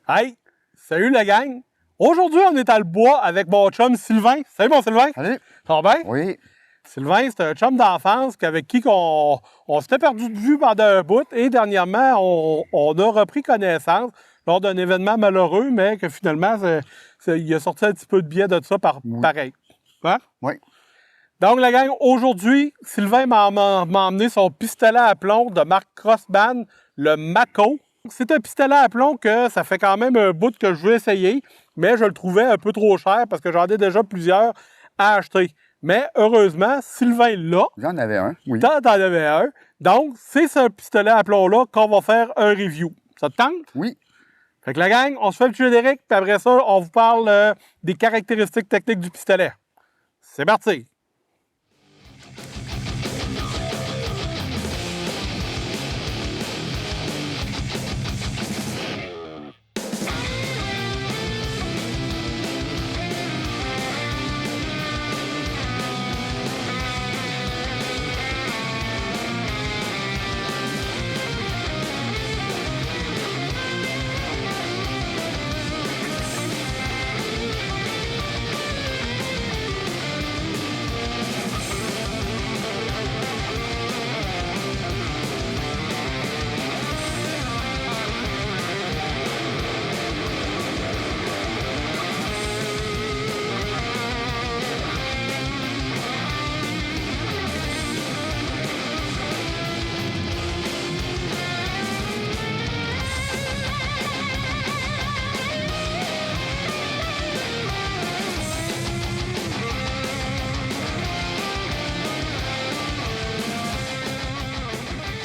Hey, salut la gang! Aujourd'hui, on est à le bois avec mon chum Sylvain. Salut mon Sylvain! Salut! Ça va bien? Oui. Sylvain, c'est un chum d'enfance avec qui on s'était perdu de vue pendant un bout et dernièrement, on a repris connaissance lors d'un événement malheureux, mais que finalement, il a sorti un petit peu de biais de ça pareil. Hein? Oui. Donc, la gang, aujourd'hui, Sylvain m'a emmené son pistolet à plomb de marque Crossman, le Mako. C'est un pistolet à plomb que ça fait quand même un bout que je veux essayer, mais je le trouvais un peu trop cher parce que j'en ai déjà plusieurs à acheter. Mais heureusement, Sylvain l'a. J'en avais un, oui. T'en avais un. Donc, c'est ce pistolet à plomb-là qu'on va faire un review. Ça te tente? Oui. Fait que la gang, on se fait le générique, puis après ça, on vous parle des caractéristiques techniques du pistolet. C'est parti!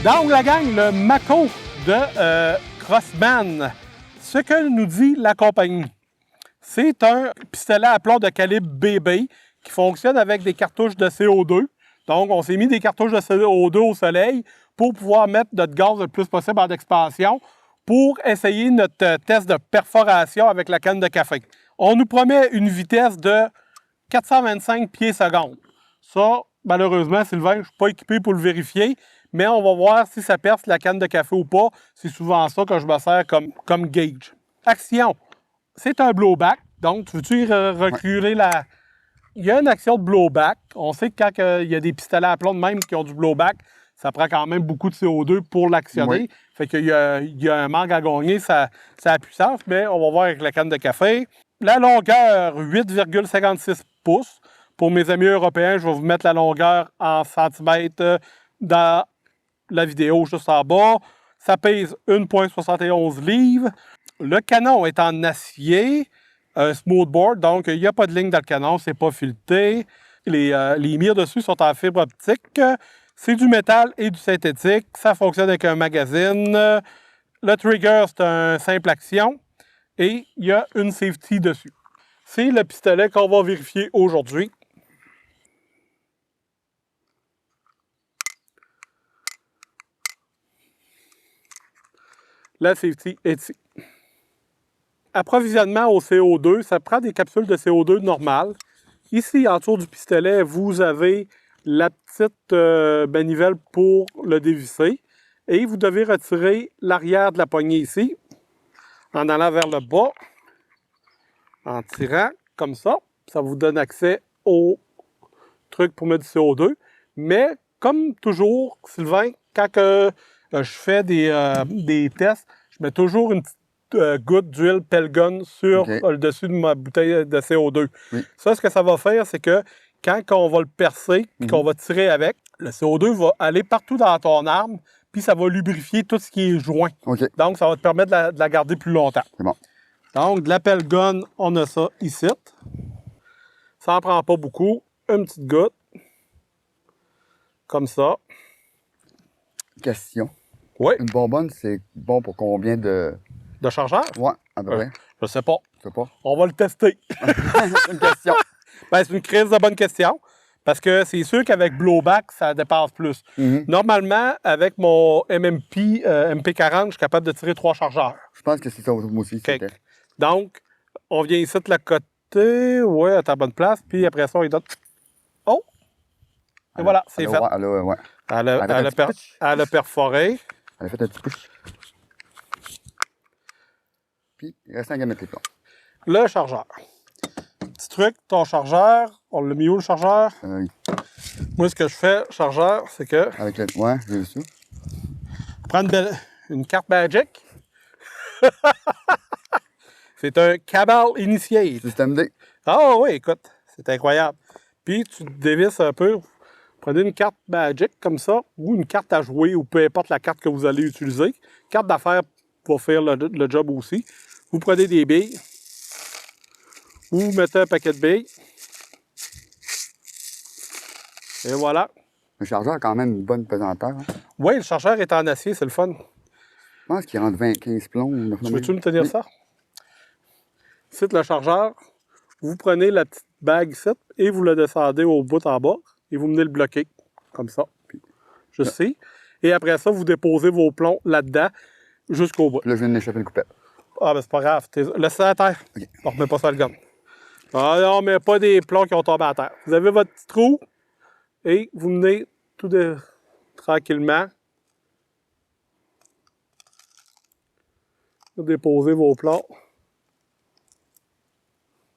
Donc, la gang, le Mako de Crossman. Ce que nous dit la compagnie, c'est un pistolet à plomb de calibre BB qui fonctionne avec des cartouches de CO2. Donc, on s'est mis des cartouches de CO2 au soleil pour pouvoir mettre notre gaz le plus possible en expansion pour essayer notre test de perforation avec la canne de café. On nous promet une vitesse de 425 pieds secondes. Ça, malheureusement, Sylvain, je ne suis pas équipé pour le vérifier, mais on va voir si ça perce la canne de café ou pas. C'est souvent ça que je me sers comme gauge. Action. C'est un blowback. Donc, tu veux-tu reculer la... Il y a une action de blowback. On sait que quand il y a des pistolets à plomb de même qui ont du blowback, ça prend quand même beaucoup de CO2 pour l'actionner. Oui. Fait qu'il y a un manque à gagner, ça a puissance, mais on va voir avec la canne de café. La longueur, 8,56 pouces. Pour mes amis européens, je vais vous mettre la longueur en centimètres dans la vidéo juste en bas. Ça pèse 1,71 livres. Le canon est en acier, un smoothbore, donc il n'y a pas de ligne dans le canon, c'est pas fileté. Les mires dessus sont en fibre optique. C'est du métal et du synthétique. Ça fonctionne avec un magazine. Le trigger, c'est un simple action. Et il y a une safety dessus. C'est le pistolet qu'on va vérifier aujourd'hui. La safety est ici. Approvisionnement au CO2, ça prend des capsules de CO2 normales. Ici, en dessous du pistolet, vous avez la petite manivelle pour le dévisser. Et vous devez retirer l'arrière de la poignée ici, en allant vers le bas, en tirant comme ça. Ça vous donne accès au truc pour mettre du CO2. Mais, comme toujours, Sylvain, quand je fais des tests, je mets toujours une petite goutte d'huile Pelgon sur le dessus de ma bouteille de CO2. Oui. Ça, ce que ça va faire, c'est que quand on va le percer et qu'on va tirer avec, le CO2 va aller partout dans ton arme, puis ça va lubrifier tout ce qui est joint. Donc, ça va te permettre de la garder plus longtemps. C'est bon. Donc, de la Pelgon, on a ça ici. Ça n'en prend pas beaucoup. Une petite goutte. Comme ça. Question. Oui. Une bonbonne, c'est bon pour combien de... De chargeur? Ouais, à peu près. Je sais pas. Je sais pas. On va le tester. C'est une question. Ben, c'est une crise de bonne question. Parce que c'est sûr qu'avec blowback, ça dépasse plus. Normalement, avec mon MMP MP40, je suis capable de tirer 3 chargeurs. Je pense que c'est ça, moi aussi. Okay. Donc, on vient ici de la côté. Oui, à ta bonne place. Puis après ça, on lui donne... Oh! Et voilà, c'est fait. Elle a perforé. Elle a fait un petit push. Puis, il reste à mettre les plombs. Le chargeur. Petit truc, ton chargeur, on l'a mis où le chargeur? Moi, ce que je fais, chargeur, c'est que... Avec le... Ouais, j'ai vu ça. Prends une carte Magic. C'est un Cabal Initiate. Système D. Ah oui, écoute, c'est incroyable. Puis, tu dévisses un peu. Prenez une carte Magic comme ça, ou une carte à jouer, ou peu importe la carte que vous allez utiliser. Carte d'affaires va faire le job aussi. Vous prenez des billes. Vous mettez un paquet de billes. Et voilà. Le chargeur a quand même une bonne pesanteur. Hein. Oui, le chargeur est en acier, c'est le fun. Je pense qu'il rentre 15 plombs. Tu veux-tu me tenir ça? C'est le chargeur. Vous prenez la petite bague ici et vous le descendez au bout en bas et vous venez le bloquer. Comme ça. Juste ici. Et après ça, vous déposez vos plombs là-dedans jusqu'au bout. Là, je viens d'échapper une coupette. Ah, ben c'est pas grave. Laisse ça à terre. OK. On remet pas ça à le gun. Ah non, on met pas des plombs qui ont tombé à terre. Vous avez votre petit trou et vous venez tranquillement déposer vos plombs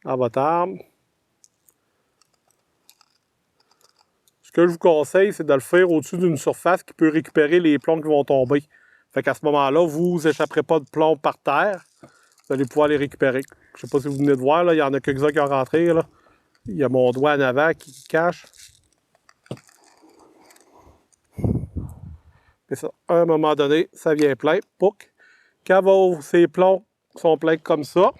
à votre arme. Ce que je vous conseille, c'est de le faire au-dessus d'une surface qui peut récupérer les plombs qui vont tomber. Fait qu'à ce moment-là, vous échapperez pas de plombs par terre. Vous allez pouvoir les récupérer. Je sais pas si vous venez de voir, là, il y en a quelques-uns qui ont rentré. Là. Il y a mon doigt en avant qui cache. Et ça, à un moment donné, ça vient plein. Pouc. Quand ces plombs sont pleins comme ça,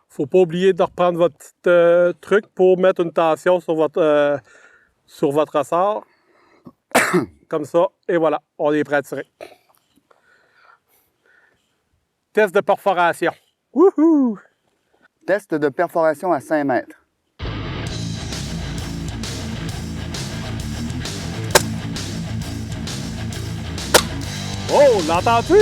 faut pas oublier de reprendre votre petit truc pour mettre une tension sur votre ressort. Comme ça. Et voilà, on est prêt à tirer. Test de perforation. Wouhou! Test de perforation à 5 mètres. Oh, l'entends-tu?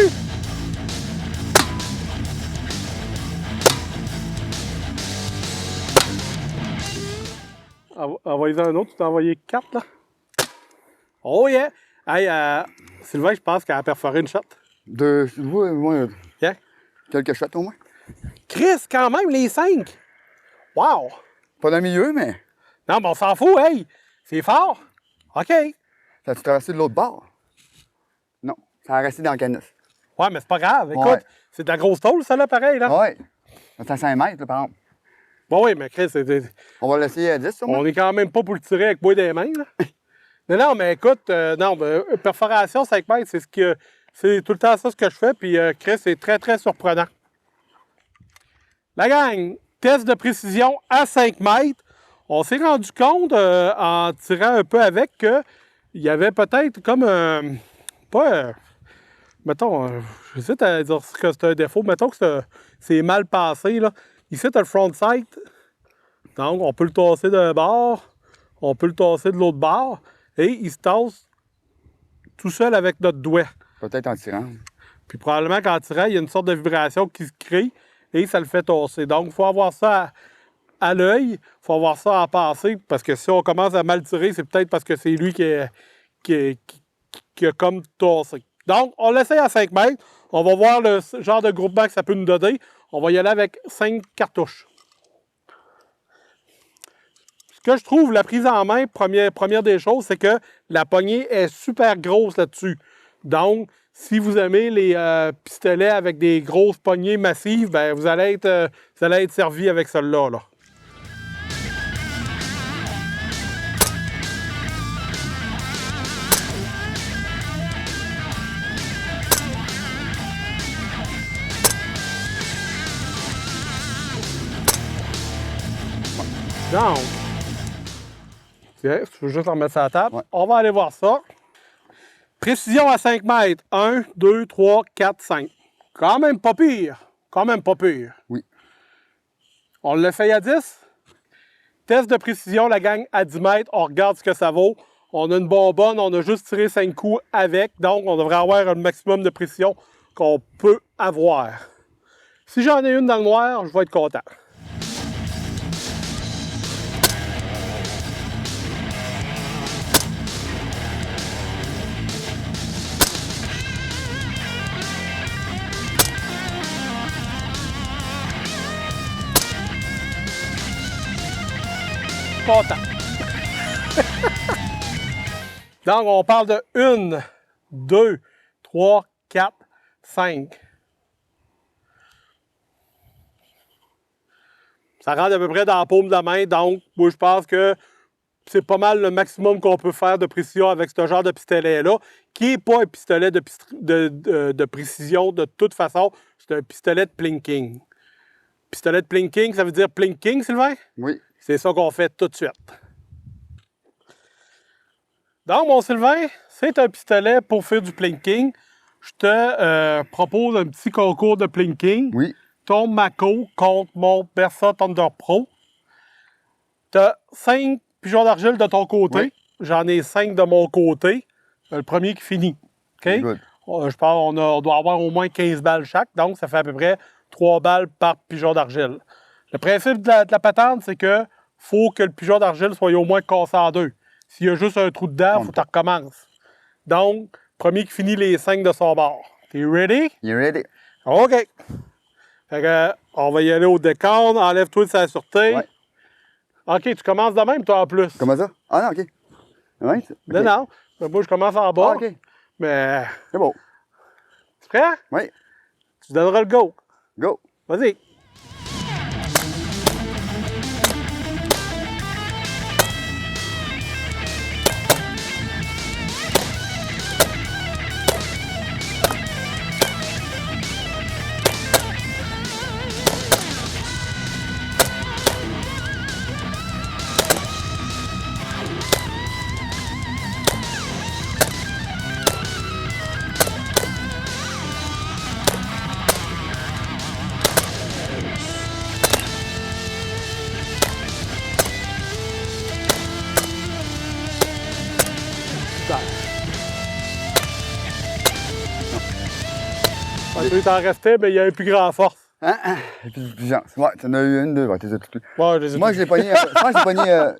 Envoyez-en un autre, tu t'as envoyé 4 là. Oh yeah! Hey, Sylvain, je pense qu'elle a perforé une shot. Moi, Yeah. quelques shots au moins. Chris, quand même, les 5! Wow! Pas dans le milieu, mais Non, mais on s'en fout, hey! C'est fort! OK. ça a-tu traversé de l'autre bord? Non, ça a resté dans le canus. Ouais, mais c'est pas grave. Écoute, Ouais. c'est de la grosse tôle, ça, là, pareil, là. Ouais. C'est à 5 mètres, là, par exemple. Bon, oui, mais Chris, On va l'essayer à 10, sûrement. on est quand même pas pour le tirer avec bois des mains, là. Non, mais écoute, non, perforation 5 mètres, c'est tout le temps ça ce que je fais, puis Chris, c'est très, très surprenant. La gang, test de précision à 5 mètres. On s'est rendu compte, en tirant un peu avec, qu'il y avait peut-être comme un... mettons, j'essaie de dire que c'est un défaut. Mettons que c'est mal passé, là. Ici, tu as le front sight. Donc, on peut le tasser d'un bord. On peut le tasser de l'autre bord. Et il se tasse tout seul avec notre doigt. Peut-être en tirant. Puis probablement qu'en tirant, il y a une sorte de vibration qui se crée et ça le fait tasser. Donc, il faut avoir ça à l'œil. Il faut avoir ça à passer. Parce que si on commence à mal tirer, c'est peut-être parce que c'est lui qui a comme tassé. Donc, on l'essaye à 5 mètres. On va voir le genre de groupement que ça peut nous donner. On va y aller avec 5 cartouches. Ce que je trouve, la prise en main, première des choses, c'est que la poignée est super grosse là-dessus. Donc, si vous aimez les pistolets avec des grosses poignées massives, ben, vous allez être servi avec celle-là. Là. Donc, tiens, tu veux juste remettre ça à la table. Ouais. On va aller voir ça. Précision à 5 mètres. 1, 2, 3, 4, 5. Quand même pas pire. Quand même pas pire. Oui. On le fait à 10. Test de précision, la gang, à 10 mètres. On regarde ce que ça vaut. On a une bonbonne. On a juste tiré 5 coups avec. Donc, on devrait avoir un maximum de précision qu'on peut avoir. Si j'en ai une dans le noir, je vais être content. content. Donc, on parle de 1, 2, 3, 4, 5. Ça rentre à peu près dans la paume de la main, donc moi je pense que c'est pas mal le maximum qu'on peut faire de précision avec ce genre de pistolet-là, qui n'est pas un pistolet de précision de toute façon, c'est un pistolet de plinking. Pistolet de plinking, ça veut dire plinking, Sylvain? Oui. C'est ça qu'on fait tout de suite. Donc, mon Sylvain, c'est un pistolet pour faire du plinking. Je te propose un petit concours de plinking. Oui. Ton Mako contre mon Bersa Thunder Pro. Tu as 5 pigeons d'argile de ton côté. Oui. J'en ai 5 de mon côté. Le premier qui finit. OK? Good. Je pense qu'on doit avoir au moins 15 balles chaque. Donc, ça fait à peu près 3 balles par pigeon d'argile. Le principe de la patente, c'est que faut que le pigeon d'argile soit au moins cassé en deux. S'il y a juste un trou dedans, il faut que tu recommences. Donc, premier qui finit les 5 de son bord. T'es ready? You ready? OK. Fait que, on va y aller au décompte. Enlève-toi de sa sûreté. Ouais. OK, tu commences de même, toi, en plus. Comment ça? Ah non, OK. Ouais, Non, non. Moi, je commence en bas. Ah, OK. Mais, C'est bon. tu es prêt? Oui. Tu donneras le go. Go. Vas-y. Il t'en restait, mais il y a une plus grande force. Hein? Et puis, ouais, t'en as eu une, deux. Ouais, t'es toutes. Ouais, je les ai Moi, tous. je l'ai pogné. Je pense que j'ai pogné.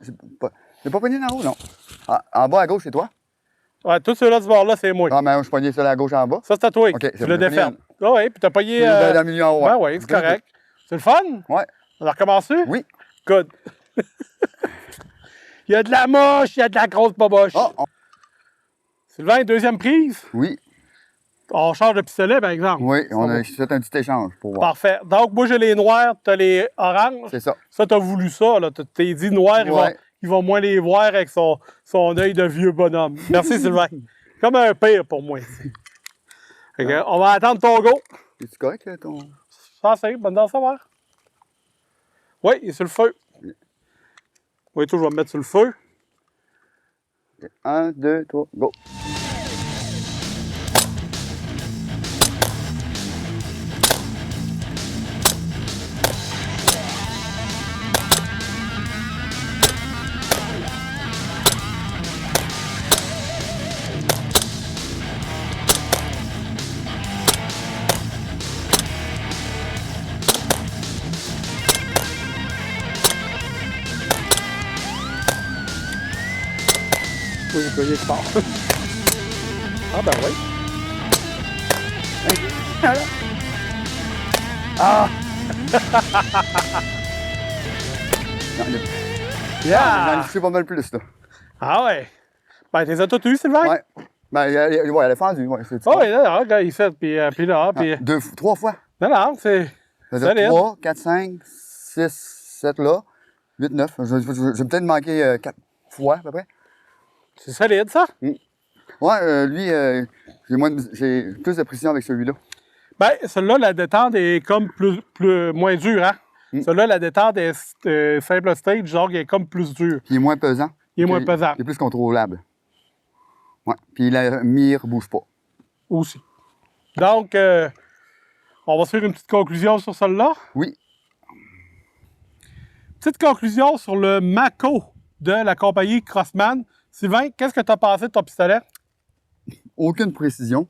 J'ai pas pogné en haut, non. Ah, en bas à gauche, c'est toi? Ouais, tous ceux-là de ce bord-là, c'est moi. Ah, mais je suis pogné celui à gauche en bas. Ça, c'est à toi. OK, c'est Tu bon, le j'ai défermes. pogné Ah oui, puis t'as payé. Dans le milieu en haut. Ben oui, c'est correct. C'est le fun? Ouais. On a recommencé? Oui. Good. Il y a de la moche, il y a de la grosse boboche. Oh, Sylvain, deuxième prise. oui. On change de pistolet, par exemple. Oui, Ça on va. a fait un petit échange pour voir. Parfait. Donc, moi, j'ai les noirs, t'as les oranges. C'est ça. Ça, t'as voulu ça, là. T'es dit noir, Ouais. il va moins les voir avec son œil de vieux bonhomme. Merci, Sylvain. Comme un père pour moi. Fait que, on va attendre ton go. Es-tu correct, là, ton. Ça, c'est bonne dans ça, voir. Oui, il est sur le feu. Oui, tout, je vais me mettre sur le feu. 1, 2, 3, go. Oui, j'ai payé fort. Ah, ben oui. Ah! Non, j'en ai touché pas mal plus, là. Ah ouais. Ben, t'es as toutes eues, Sylvain? Ouais. Ben, elle est fendue, ouais. Ah oui, non, non, regarde, il fait, puis là, puis... Trois fois. Non, non, c'est... Ça Solide. veut dire 3, 4, 5, 6, 7 là. 8, 9. Je vais peut-être manquer 4 fois, à peu près. C'est solide, ça? Ouais, lui, j'ai plus de précision avec celui-là. Ben, celui-là, la détente est comme moins dure, hein? Celui-là, la détente est simple stage, genre, il est comme plus dur. Puis il est moins pesant. Il est moins pesant. Il est plus contrôlable. Ouais. Puis la mire ne bouge pas. Aussi. Donc, on va se faire une petite conclusion sur celle-là. Oui. Petite conclusion sur le Mako de la compagnie Crosman. Sylvain, qu'est-ce que tu as pensé de ton pistolet? Aucune précision.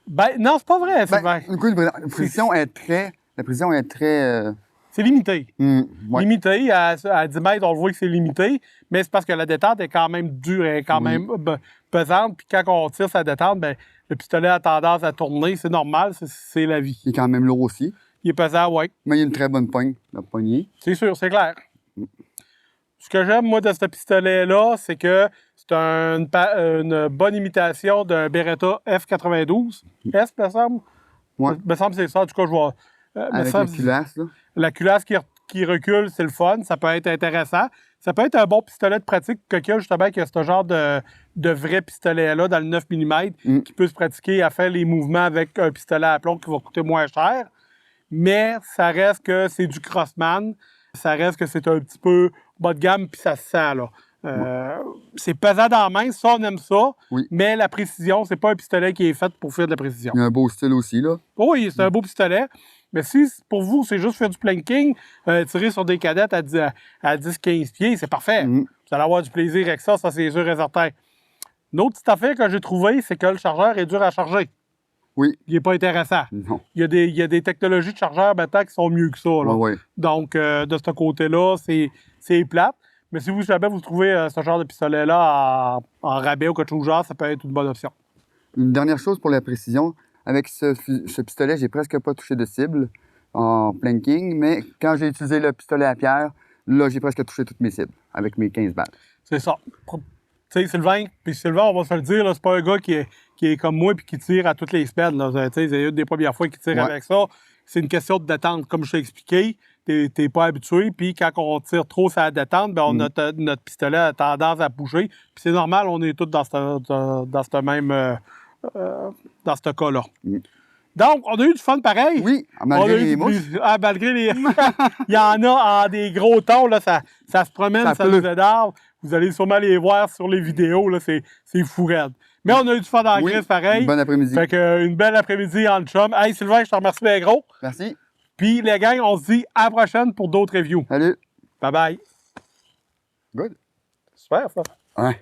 Ben, non, c'est pas vrai, Sylvain. La précision est très. La précision est très. C'est limité. Ouais. Limité, à 10 mètres, on le voit que c'est limité, mais c'est parce que la détente est quand même dure, elle est quand même pesante, puis quand on tire sa détente, ben, le pistolet a tendance à tourner, c'est normal, c'est la vie. Il est quand même lourd aussi. Il est pesant, oui. Mais il a une très bonne poigne, la poignée. C'est sûr, c'est clair. Ce que j'aime, moi, de ce pistolet-là, c'est que c'est une bonne imitation d'un Beretta F92. S, me semble. Ouais. Me semble que c'est ça. En tout cas, je vois. Avec la culasse, là. La culasse qui recule, c'est le fun. Ça peut être intéressant. Ça peut être un bon pistolet de pratique, justement, qui a ce genre de vrai pistolet-là dans le 9 mm qui peut se pratiquer à faire les mouvements avec un pistolet à plomb qui va coûter moins cher. Mais ça reste que c'est du Crossman. Ça reste que c'est un petit peu bas de gamme, puis ça se sent, là. C'est pesant dans la main, ça, on aime ça. Oui. Mais la précision, c'est pas un pistolet qui est fait pour faire de la précision. Il y a un beau style aussi, là. Oui, c'est un beau pistolet. Mais si pour vous, c'est juste faire du planking, tirer sur des cadettes à 10-15 pieds, c'est parfait. Vous allez avoir du plaisir avec ça, c'est sûr et certain. Une autre petite affaire que j'ai trouvée, c'est que le chargeur est dur à charger. Oui. Il n'est pas intéressant. Non. Il y a des technologies de chargeur maintenant qui sont mieux que ça. Là. Ouais. Donc, de ce côté-là, c'est plate. Mais si vous jamais vous trouvez ce genre de pistolet-là en rabais ou quelque chose genre, ça peut être une bonne option. Une dernière chose pour la précision. Avec ce pistolet, j'ai presque pas touché de cible en planking, mais quand j'ai utilisé le pistolet à pierre, là, j'ai presque touché toutes mes cibles avec mes 15 balles. C'est ça. Tu sais, Sylvain, on va se le dire, c'est pas un gars qui est comme moi et qui tire à toutes les semaines. C'est une des premières fois qu'il tire avec ça. C'est une question de détente. Comme je t'ai expliqué, t'es pas habitué, puis quand on tire trop sur la détente, ben notre pistolet a tendance à bouger. Puis c'est normal, on est tous dans ce même... dans ce cas-là. Donc, on a eu du fun pareil. Oui, malgré les mouches. Malgré les... Il y en a en des gros tons, là, ça se promène, ça nous énerve. Vous allez sûrement les voir sur les vidéos, là, c'est fou raide. Mais on a eu du fun dans la crise pareil. Bon après-midi. Fait que, une belle après-midi en chum. Hey Sylvain, je te remercie bien gros. Merci. Puis les gangs, on se dit à la prochaine pour d'autres reviews. Salut. Bye bye. Good. Super ça. Ouais.